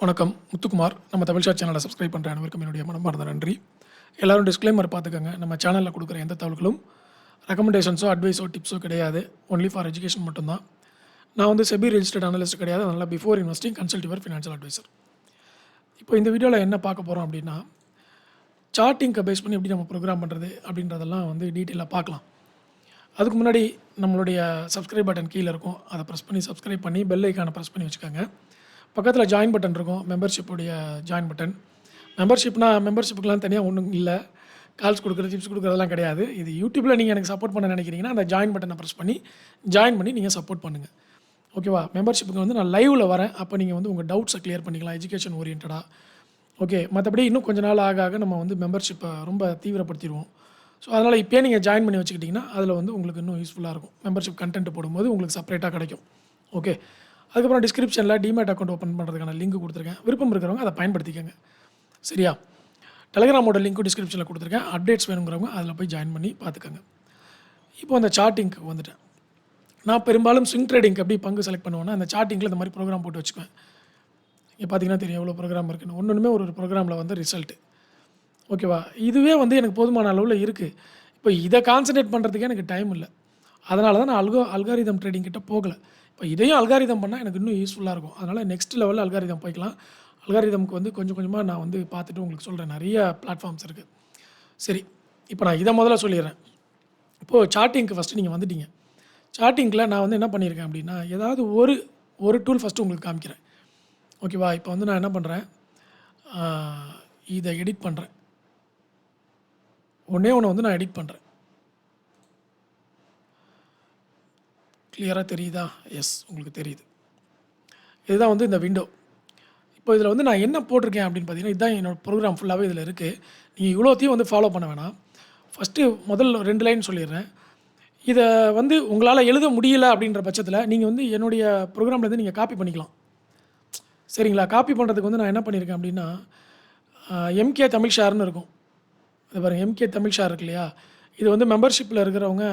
வணக்கம். முத்துக்குமார். நம்ம தமிழ் ஷாட் சேனலை சப்ஸ்கிரைப் பண்ணுற அனைவருக்கும் என்னுடைய மனமார்ந்த நன்றி. எல்லோரும் டிஸ்க்ளைமர் பார்த்துக்கோங்க. நம்ம சேனலில் கொடுக்குற எந்த தகவல்களும் ரெக்கமெண்டேஷன்ஸோ அட்வைஸோ டிப்ஸோ கிடையாது. ஒன்லி ஃபார் எஜுகேஷன் மட்டும்தான். நான் வந்து செபி ரெஜிஸ்டர்ட் அனலிஸ்ட் கிடையாது. அதனால் before investing consult your financial advisor. இப்போ இந்த வீடியோவில் என்ன பார்க்க போகிறோம் அப்படின்னா, சார்ட்டிங்கை பேஸ் பண்ணி எப்படி நம்ம ப்ரோக்ராம் பண்ணுறது அப்படின்றதெல்லாம் வந்து டீட்டெயிலாக பார்க்கலாம். அதுக்கு முன்னாடி நம்மளுடைய சப்ஸ்கிரைப் பட்டன் கீழே இருக்கும். அதை ப்ரெஸ் பண்ணி சப்ஸ்கிரைப் பண்ணி பெல் ஐக்கானை ப்ரெஸ் பண்ணி வச்சுக்கோங்க. பக்கத்தில் ஜாயின் பட்டன் இருக்கும், மெம்பர்ஷிப்புடைய ஜாயின் பட்டன். மெம்பர்ஷிப்புக்கெலாம் தனியாக ஒன்றும் இல்லை. கால்ஸ் கொடுக்குறது, டிப்ஸ் கொடுக்குறதெல்லாம் கிடையாது. இது யூடியூப்பில் நீங்கள் எனக்கு சப்போர்ட் பண்ண நினைக்கிறீங்கன்னா அந்த ஜாயின் பட்டனை ப்ரெஸ் பண்ணி ஜாயின் பண்ணி நீங்கள் சப்போர்ட் பண்ணுங்கள். ஓகேவா? மெம்பர்ஷிப்புக்கு வந்து நான் லைவில் வரேன். அப்போ நீங்கள் வந்து உங்கள் டவுட்ஸை கிளியர் பண்ணிக்கலாம், எஜுகேஷன் ஓரியன்டாக. ஓகே, மற்றபடி இன்னும் கொஞ்சம் நாள் ஆக ஆக நம்ம வந்து மெம்பர்ஷிப்பை ரொம்ப தீவிரப்படுத்திடுவோம். ஸோ அதனால் இப்போயே நீங்கள் ஜாயின் பண்ணி வச்சுக்கிட்டிங்கன்னா அதில் வந்து உங்களுக்கு இன்னும் யூஸ்ஃபுல்லாக இருக்கும். மெம்பர்ஷிப் கண்டென்ட் போடும்போது உங்களுக்கு செப்பரேட்டாக கிடைக்கும். ஓகே, அதுக்கப்புறம் டிஸ்கிரிப்ஷனில் டிமேட் அக்கௌண்ட் ஓப்பன் பண்ணுறதுக்கான லிங்க் கொடுத்துருக்கேன். விருப்பம் இருக்கிறவங்க அதை பயன்படுத்திக்கோங்க. சரியா? டெலிகிராமோட லிங்க்கும் டிஸ்கிரிப்ஷனில் கொடுத்துருக்கேன். அப்டேட்ஸ் வேணுங்கிறவங்க அதில் போய் ஜாயின் பண்ணி பார்த்துக்கோங்க. இப்போ அந்த சார்ட்டிங்க்கு வந்துட்டேன். நான் பெரும்பாலும் ஸ்விங் ட்ரேடிங்க்கு எப்படி பங்கு செலக்ட் பண்ணுவேன்னா, அந்த சார்ட்டிங்கில் இந்த மாதிரி ப்ரோக்ராம் போட்டு வச்சுக்குவேன். இங்கே பார்த்தீங்கன்னா தெரியும் எவ்வளோ ப்ரோக்ராம் இருக்குன்னு. ஒன்றுமே ஒரு ப்ரோக்ராமில் வந்து ரிசல்ட்டு. ஓகேவா? இதுவே வந்து எனக்கு போதுமான அளவில் இருக்குது. இப்போ இதை கான்சன்ட்ரேட் பண்ணுறதுக்கே எனக்கு டைம் இல்லை. அதனால தான் நான் அல்காரிதம் ட்ரேடிங் கிட்ட போகலை. இப்போ இதையும் அல்காரிதம் பண்ணால் எனக்கு இன்னும் யூஸ்ஃபுல்லாக இருக்கும். அதனால் நெக்ஸ்ட் லெவலில் அல்காரிதம் போய்க்கலாம். அல்காரிதம்க்கு வந்து கொஞ்சம் கொஞ்சமாக நான் வந்து பார்த்துட்டு உங்களுக்கு சொல்கிறேன். நிறைய பிளாட்ஃபார்ம்ஸ் இருக்குது. சரி, இப்போ நான் இதை முதல்ல சொல்லிடுறேன். இப்போது சார்ட்டிங்க்கு ஃபஸ்ட்டு நீங்கள் வந்துட்டீங்க. சார்ட்டிங்கில் நான் வந்து என்ன பண்ணியிருக்கேன் அப்படின்னா, ஏதாவது ஒரு டூல் ஃபஸ்ட்டு உங்களுக்கு காமிக்கிறேன். ஓகேவா? இப்போ வந்து நான் என்ன பண்ணுறேன், இதை எடிட் பண்ணுறேன். ஒன்றே ஒன்று வந்து நான் எடிட் பண்ணுறேன். கிளியராக தெரியுதா? எஸ், உங்களுக்கு தெரியுது. இதுதான் வந்து இந்த விண்டோ. இப்போ இதில் வந்து நான் என்ன போட்டிருக்கேன் அப்படின்னு பார்த்தீங்கன்னா, இதுதான் என்னோடய ப்ரோக்ராம் ஃபுல்லாகவே இதில் இருக்குது. நீங்கள் இவ்வளோத்தையும் வந்து ஃபாலோ பண்ண வேணாம். ஃபஸ்ட்டு முதல்ல 2 லைன் சொல்லிடுறேன். இதை வந்து உங்களால் எழுத முடியல அப்படின்ற பட்சத்தில் நீங்கள் வந்து என்னுடைய ப்ரோக்ராம்லேருந்து நீங்கள் காப்பி பண்ணிக்கலாம். சரிங்களா? காப்பி பண்ணுறதுக்கு வந்து நான் என்ன பண்ணியிருக்கேன் அப்படின்னா, எம்கே தமிழ் ஷேர்னு இருக்கும். இது பாருங்கள், எம்கே தமிழ் ஷேர் இருக்கு இல்லையா? இது வந்து மெம்பர்ஷிப்பில் இருக்கிறவங்க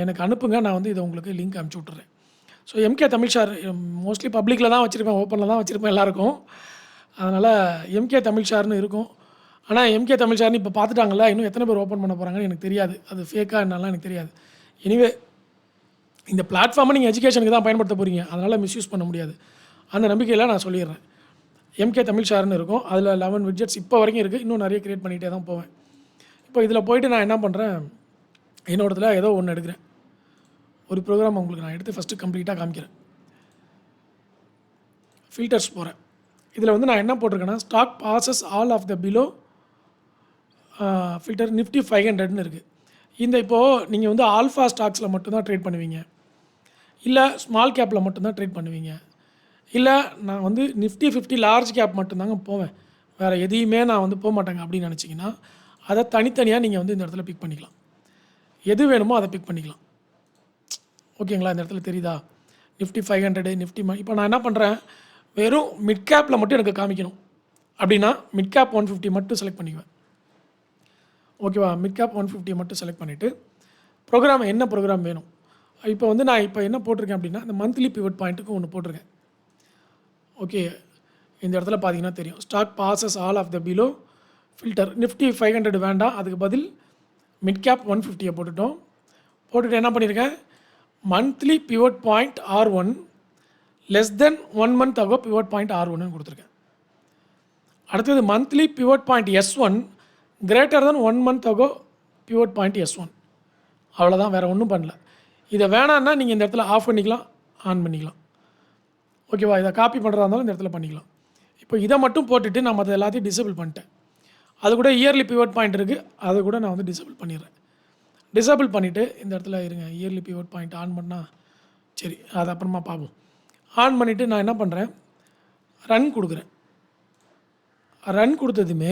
எனக்கு அனுப்புங்க. நான் வந்து இதை உங்களுக்கு லிங்க் அனுப்பிச்சி விட்டுறேன். So MK Tamil share mostly பப்ளிக்கில் தான் வச்சுருப்பேன், ஓப்பனில் தான் வச்சுருப்பேன் எல்லாருக்கும். அதனால் எம்கே தமிழ் ஷேர்னு இருக்கும். ஆனால் எம்கே தமிழ் ஷேர்னு இப்போ பார்த்துட்டாங்கல்ல, இன்னும் எத்தனை பேர் ஓப்பன் பண்ண போகிறாங்கன்னு எனக்கு தெரியாது. அது ஃபேக்காக என்னலாம் எனக்கு தெரியாது. எனிவே, இந்த பிளாட்ஃபார்மை நீங்கள் எஜுகேஷனுக்கு தான் பயன்படுத்த போகிறீங்க. அதனால் மிஸ்யூஸ் பண்ண முடியாது. அந்த நம்பிக்கையில் நான் சொல்லிடுறேன். எம்கே தமிழ் ஷேர்னு இருக்கும். அதில் 11 விட்ஜெட்ஸ் இப்போ வரைக்கும் இருக்குது. இன்னும் நிறைய க்ரியேட் பண்ணிகிட்டே தான் போவேன். இப்போ இதில் போய்ட்டு நான் என்ன பண்ணுறேன், என்னோடதில் ஏதோ ஒன்று எடுக்கிறேன். ஒரு ப்ரோக்ராம் உங்களுக்கு நான் எடுத்து ஃபஸ்ட்டு கம்ப்ளீட்டாக காமிக்கிறேன். ஃபில்டர்ஸ் போகிறேன். இதில் வந்து நான் என்ன போட்டிருக்கேன்னா, stock passes all of the below filter Nifty 500ன்னு இருக்குது. இந்த இப்போது நீங்கள் வந்து ஆல்ஃபா ஸ்டாக்ஸில் மட்டும்தான் ட்ரேட் பண்ணுவீங்க, இல்லை ஸ்மால் கேப்பில் மட்டும்தான் ட்ரேட் பண்ணுவீங்க, இல்லை நான் வந்து நிஃப்டி 50 லார்ஜ் கேப் மட்டும்தாங்க போவேன், வேறு எதையுமே நான் வந்து போக மாட்டேங்க அப்படின்னு நினச்சிங்கன்னா, அதை தனித்தனியாக நீங்கள் வந்து இந்த இடத்துல பிக் பண்ணிக்கலாம். எது வேணுமோ அதை பிக் பண்ணிக்கலாம். ஓகேங்களா? இந்த இடத்துல தெரியுதா? நிஃப்டி 500, நிஃப்டி இப்போ நான் என்ன பண்ணுறேன், வெறும் மிட் கேப்பில் மட்டும் எனக்கு காமிக்கணும் அப்படின்னா மிட் கேப் 150 மட்டும் செலக்ட் பண்ணிக்குவேன். ஓகேவா? மிட் கேப் 150 மட்டும் செலக்ட் பண்ணிவிட்டு ப்ரோக்ராம் என்ன ப்ரோக்ராம் வேணும். இப்போ வந்து நான் இப்போ என்ன போட்டிருக்கேன் அப்படின்னா, இந்த மந்த்லி பிவட் பாயிண்ட்டுக்கு ஒன்று போட்டிருக்கேன். ஓகே, இந்த இடத்துல பார்த்தீங்கன்னா தெரியும், stock passes all of the below filter Nifty 500 வேண்டாம், அதுக்கு பதில் மிட் கேப் 150 போட்டுட்டு என்ன பண்ணியிருக்கேன், monthly pivot point R1 less than 1 month ago pivot point R1ன்னு கொடுத்துருக்கேன். அடுத்தது monthly pivot point S1 greater than 1 month ago pivot point S1. அவ்வளோதான், வேறு ஒன்றும் பண்ணல. இதை வேணான்னா நீங்கள் இந்த இடத்துல ஆஃப் பண்ணிக்கலாம், ஆன் பண்ணிக்கலாம். ஓகேவா? இதை காப்பி பண்ணுறதா இருந்தாலும் இந்த இடத்துல பண்ணிக்கலாம். இப்போ இதை மட்டும் போட்டுட்டு நான் மற்ற எல்லாத்தையும் டிசேபிள் பண்ணிட்டேன். அது கூட இயர்லி பிவட் பாயிண்ட் இருக்குது, அதை கூட நான் வந்து டிசேபிள் பண்ணிடுறேன். டிசேபிள் பண்ணிவிட்டு இந்த இடத்துல இருங்க, இயர்லி பிவட் பாயிண்ட் ஆன் பண்ணால் சரி, அது அப்புறமா பார்ப்போம். ஆன் பண்ணிவிட்டு நான் என்ன பண்ணுறேன், ரன் கொடுக்குறேன். ரன் கொடுத்ததுமே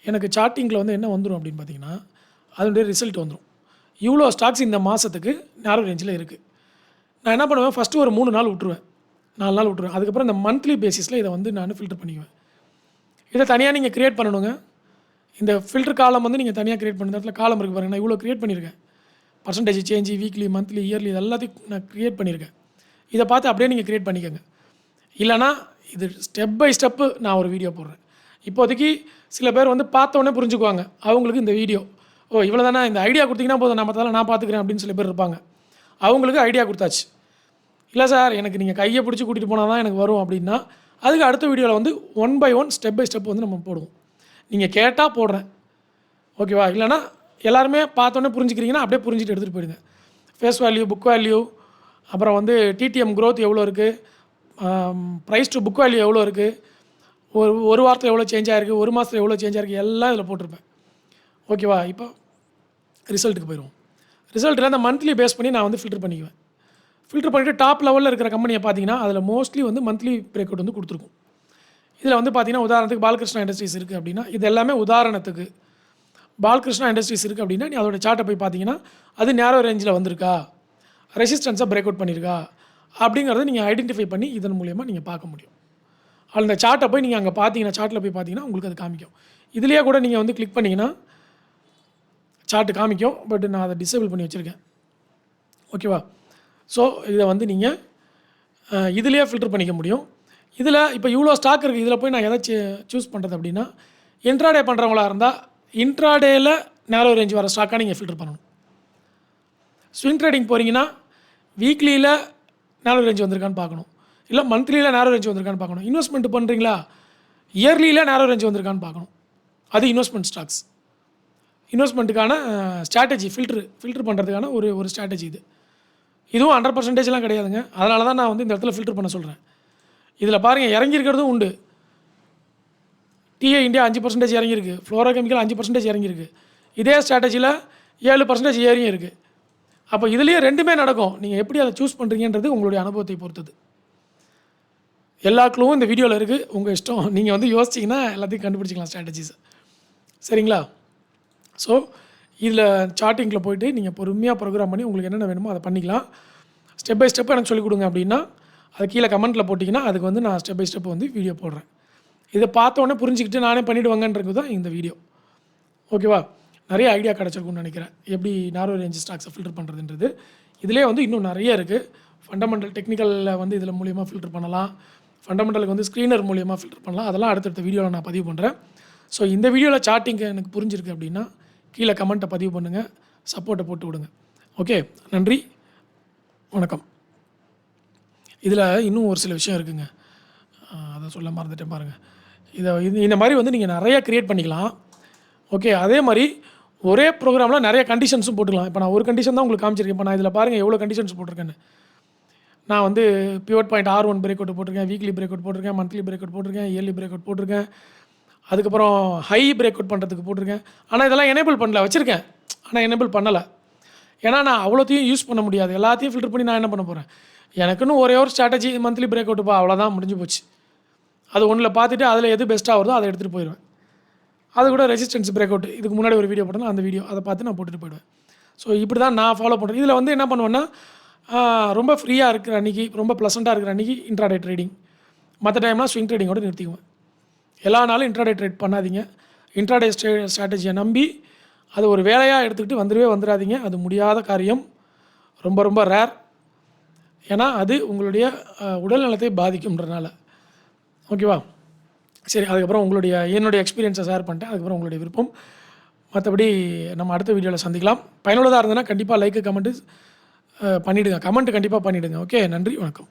எனக்கு சார்ட்டிங்கில் வந்து என்ன வந்துடும் அப்படின்னு பார்த்தீங்கன்னா, அதனுடைய ரிசல்ட் வந்துடும். இவ்வளோ ஸ்டாக்ஸ் இந்த மாதத்துக்கு நேரோ ரேஞ்சில் இருக்குது. நான் என்ன பண்ணுவேன், ஃபஸ்ட்டு ஒரு 3 நாள் விட்டுருவேன், 4 நாள் விட்டுருவேன். அதுக்கப்புறம் இந்த மந்த்லி பேசிஸில் இதை வந்து நான் ஃபில்டர் பண்ணிக்குவேன். இதை தனியாக நீங்கள் க்ரியேட் பண்ணணுங்க. இந்த ஃபில்டர் காலம் வந்து நீங்கள் தனியாக க்ரியேட் பண்ண இடத்துல காலம் இருக்குது பாருங்கள். நான் இவ்வளோ க்ரியேட் பண்ணியிருக்கேன். Percentage change, weekly, monthly, yearly, இது எல்லாத்தையும் நான் க்ரியேட் பண்ணியிருக்கேன். இதை பார்த்து அப்படியே நீங்கள் க்ரியேட் பண்ணிக்கோங்க. இல்லைனா இது ஸ்டெப் பை ஸ்டெப்பு நான் ஒரு வீடியோ போடுறேன். இப்போதைக்கு சில பேர் வந்து பார்த்தோன்னே புரிஞ்சுக்குவாங்க. அவங்களுக்கு இந்த வீடியோ, ஓ இவ்வளோ தானே, இந்த ஐடியா கொடுத்தீங்கன்னா போதும், நான் மற்றதெல்லாம் நான் பார்த்துக்கிறேன் அப்படின்னு சில பேர் இருப்பாங்க. அவங்களுக்கு ஐடியா கொடுத்தாச்சு. இல்லை சார் எனக்கு நீங்கள் கையை பிடிச்சி கூட்டிகிட்டு போனால் தான் எனக்கு வரும் அப்படின்னா, அதுக்கு அடுத்த வீடியோவில் வந்து one by one step by step வந்து நம்ம போடுவோம். நீங்கள் கேட்டால் போடுறேன், ஓகேவா? இல்லைனா எல்லாருமே பார்த்தோன்னே புரிஞ்சுக்கிறீங்கன்னா அப்படியே புரிஞ்சுட்டு எடுத்துகிட்டு போயிடுங்க. ஃபேஸ் வேல்யூ, புக் வேல்யூ, அப்புறம் வந்து டிடிஎம் க்ரோத் எவ்வளோ இருக்குது, ப்ரைஸ் டு புக் வேல்யூ எவ்வளோ இருக்குது, ஒரு வாரத்தில் எவ்வளோ சேஞ்ச் ஆகிருக்கு, ஒரு மாதத்தில் எவ்வளோ சேஞ்ச் ஆகிருக்கு, எல்லாம் இதில் போட்டிருப்பேன், ஓகேவா? இப்போ ரிசல்ட்டுக்கு போயிடுவோம். ரிசல்ட்டில் அந்த மந்த்லி பேஸ் பண்ணி நான் வந்து ஃபில்டர் பண்ணிக்குவேன். ஃபில்டர் பண்ணிவிட்டு டாப் லெவலில் இருக்கிற கம்பெனியை பார்த்தீங்கன்னா அதில் மோஸ்ட்லி வந்து மந்த்லி பிரேக் அவுட் வந்து கொடுத்துருக்கும். இதில் வந்து பார்த்தீங்கன்னா உதாரணத்துக்கு பாலகிருஷ்ணா இண்டஸ்ட்ரீஸ் இருக்குது அப்படின்னா, இது எல்லாமே உதாரணத்துக்கு பாலகிருஷ்ணா இண்டஸ்ட்ரீஸ் இருக்குது அப்படின்னா, நீ அதோட சார்ட்டை போய் பார்த்தீங்கன்னா அது நேரோ ரேஞ்சில் வந்திருக்கா, ரெசிஸ்டன்ஸை பிரேக் அவுட் பண்ணியிருக்கா அப்படிங்கிறத நீங்கள் ஐடென்டிஃபை பண்ணி இதன் மூலியமாக நீங்கள் பார்க்க முடியும். அந்த சார்ட்டை போய் நீங்கள் அங்கே பார்த்தீங்கன்னா, சார்ட்டில் போய் பார்த்தீங்கன்னா உங்களுக்கு அது காமிக்கும். இதுலேயே கூட நீங்கள் வந்து கிளிக் பண்ணிங்கன்னா சார்ட்டு காமிக்கும், பட் நான் அதை டிசேபிள் பண்ணி வச்சுருக்கேன், ஓகேவா? ஸோ இதை வந்து நீங்கள் இதுலேயே ஃபில்டர் பண்ணிக்க முடியும். இதில் இப்போ இவ்வளோ ஸ்டாக் இருக்குது, இதில் போய் நான் எதை சூஸ் பண்ணுறது அப்படின்னா, இன்ட்ராடே பண்ணுறவங்களா இருந்தால் இன்ட்ராடேயில் நேரோ ரேஞ்ச் வர ஸ்டாக்காக நீங்கள் ஃபில்டர் பண்ணணும். ஸ்விங் ட்ரேடிங் போகிறீங்கன்னா வீக்லியில் நேரோ ரேஞ்ச் வந்திருக்கான்னு பார்க்கணும், இல்லை மந்த்லியில் நேரோ ரேஞ்ச் வந்திருக்கான்னு பார்க்கணும். இன்வெஸ்ட்மெண்ட் பண்ணுறீங்களா, இயர்லியில் நேரோ ரேஞ்ச் வந்திருக்கான்னு பார்க்கணும். அது இன்வெஸ்ட்மெண்ட் ஸ்டாக்ஸ். இன்வெஸ்ட்மெண்ட்டுக்கான ஸ்ட்ராட்டஜி, ஃபில்ட்ரு பண்ணுறதுக்கான ஒரு ஸ்ட்ராட்டஜி இது. இதுவும் 100% கிடையாதுங்க. அதனால தான் நான் வந்து இந்த இடத்துல ஃபில்டர் பண்ண சொல்கிறேன். இதில் பாருங்கள், இறங்கியிருக்கிறதும் உண்டு. டிஏ இந்தியா 5% இறங்கியிருக்கு, ஃப்ளோரோ கெமிக்கல் 5% இறங்கியிருக்கு. இதே ஸ்ட்ராட்டஜியில் 7% ஏறியும் இருக்குது. அப்போ இதுலேயே ரெண்டுமே நடக்கும். நீங்கள் எப்படி அதை சூஸ் பண்ணுறீங்கன்றது உங்களுடைய அனுபவத்தை பொறுத்தது. எல்லா க்ளூவும் இந்த வீடியோவில் இருக்குது, உங்கள் இஷ்டம். நீங்கள் வந்து யோசிச்சிங்கன்னா எல்லாத்தையும் கண்டுபிடிச்சிக்கலாம் ஸ்ட்ராட்டஜிஸ், சரிங்களா? ஸோ இதில் சார்ட்டிங்கில் போய்ட்டு நீங்கள் பொறுமையாக ப்ரோக்ராம் பண்ணி உங்களுக்கு என்னென்ன வேணுமோ அதை பண்ணிக்கலாம். ஸ்டெப் பை ஸ்டெப் எனக்கு சொல்லிக் கொடுங்க அப்படின்னா அது கீழே கமெண்ட்டில் போட்டிங்கன்னா அதுக்கு வந்து நான் ஸ்டெப் பை ஸ்டெப் வந்து வீடியோ போடுறேன். இதை பார்த்தோன்னே புரிஞ்சுக்கிட்டு நானே பண்ணிவிடுவாங்கன்றது தான் இந்த வீடியோ, ஓகேவா? நிறைய ஐடியா கிடச்சிருக்குன்னு நினைக்கிறேன், எப்படி நேரோ ரேஞ்ச் ஸ்டாக்ஸை ஃபில்டர் பண்ணுறதுன்றது. இதிலே வந்து இன்னும் நிறைய இருக்குது. ஃபண்டமெண்டல் டெக்னிக்கலில் வந்து இதில் மூலியமாக ஃபில்டர் பண்ணலாம், ஃபண்டமெண்டலுக்கு வந்து ஸ்க்ரீனர் மூலியமாக ஃபில்டர் பண்ணலாம். அதெல்லாம் அடுத்தடுத்த வீடியோவில் நான் பதிவு பண்ணுறேன். ஸோ இந்த வீடியோவில் சார்ட்டிங் எனக்கு புரிஞ்சிருக்கு அப்படின்னா கீழே கமெண்ட்டை பதிவு பண்ணுங்கள், சப்போர்ட்டை போட்டு விடுங்க. ஓகே, நன்றி, வணக்கம். இதில் இன்னும் ஒரு சில விஷயம் இருக்குங்க, அதை சொல்ல மறந்துட்டேன் பாருங்கள். இந்த மாதிரி வந்து நீங்கள் நிறையா க்ரியேட் பண்ணிக்கலாம், ஓகே? அதே மாதிரி ஒரே ப்ரோக்ராமில் நிறைய கண்டிஷன்ஸும் போட்டுக்கலாம். இப்போ நான் ஒரு கண்டிஷன் தான் உங்களுக்கு காமிச்சிருக்கேன். இப்போ நான் இதில் பாருங்கள் எவ்வளோ கண்டிஷன்ஸ் போட்டிருக்கேன்னு. நான் வந்து pivot point R1 break out போட்டிருக்கேன், வீக்லி பிரேக் அவுட் போட்டிருக்கேன், மந்த்லி பிரேக் அவுட் போட்டிருக்கேன், இயர்லி பிரேக் அவுட் போட்டிருக்கேன், அதுக்கப்புறம் ஹை பிரேக் அவுட் பண்ணுறதுக்கு போட்டிருக்கேன். ஆனால் இதெல்லாம் எனேபிள் பண்ணல, வச்சுருக்கேன் ஆனால் எனேபிள் பண்ணலை. ஏன்னா நான் அவ்வளோத்தையும் யூஸ் பண்ண முடியாது, எல்லாத்தையும் ஃபில்டர் பண்ணி நான் என்ன பண்ண போகிறேன். எனக்குன்னு ஒரே ஒரு ஸ்ட்ராட்டஜி மந்த்லி பிரேக் அவுட்டுப்பா, அவ்வளோதான், முடிஞ்சு போச்சு. அது ஒன்றில் பார்த்துட்டு அதில் எது பெஸ்ட்டாக வருதோ அதை எடுத்துகிட்டு போயிடுவேன். அது கூட ரெசிஸ்டன்ஸ் பிரேக் அவுட் இதுக்கு முன்னாடி ஒரு வீடியோ போட்டேன்னா அந்த வீடியோ அதை பார்த்து நான் போட்டுட்டு போயிடுவேன். ஸோ இப்படி தான் நான் ஃபாலோ பண்ணுறேன். இதில் வந்து என்ன பண்ணுவேன்னா ரொம்ப ஃப்ரீயாக இருக்கிற அன்றைக்கி, ரொம்ப ப்ளசண்ட்டாக இருக்கிற அன்றைக்கி இன்ட்ராடே ட்ரேடிங், மற்ற டைம்லாம் ஸ்விங் ட்ரேடிங்கோடு நிறுத்திக்குவேன். எல்லா நாளும் இன்ட்ராடே ட்ரேட் பண்ணாதீங்க. இன்ட்ராடே ஸ்ட்ராட்டஜியை நம்பி அது ஒரு வேலையாக எடுத்துக்கிட்டு வந்துடாதீங்க. அது முடியாத காரியம், ரொம்ப ரொம்ப ரேர். ஏன்னா அது உங்களுடைய உடல் நலத்தை பாதிக்கும்ன்றனால, ஓகேவா? சரி, அதுக்கப்புறம் என்னுடைய எக்ஸ்பீரியன்ஸை ஷேர் பண்ணிட்டேன். அதுக்கப்புறம் உங்களுடைய விருப்பம். மற்றபடி நம்ம அடுத்த வீடியோவில் சந்திக்கலாம். பயனுள்ளதாக இருந்ததுன்னா கண்டிப்பாக லைக்கு, கமெண்ட்டு பண்ணிவிடுங்க. கமெண்ட் கண்டிப்பாக பண்ணிவிடுங்க. ஓகே, நன்றி, வணக்கம்.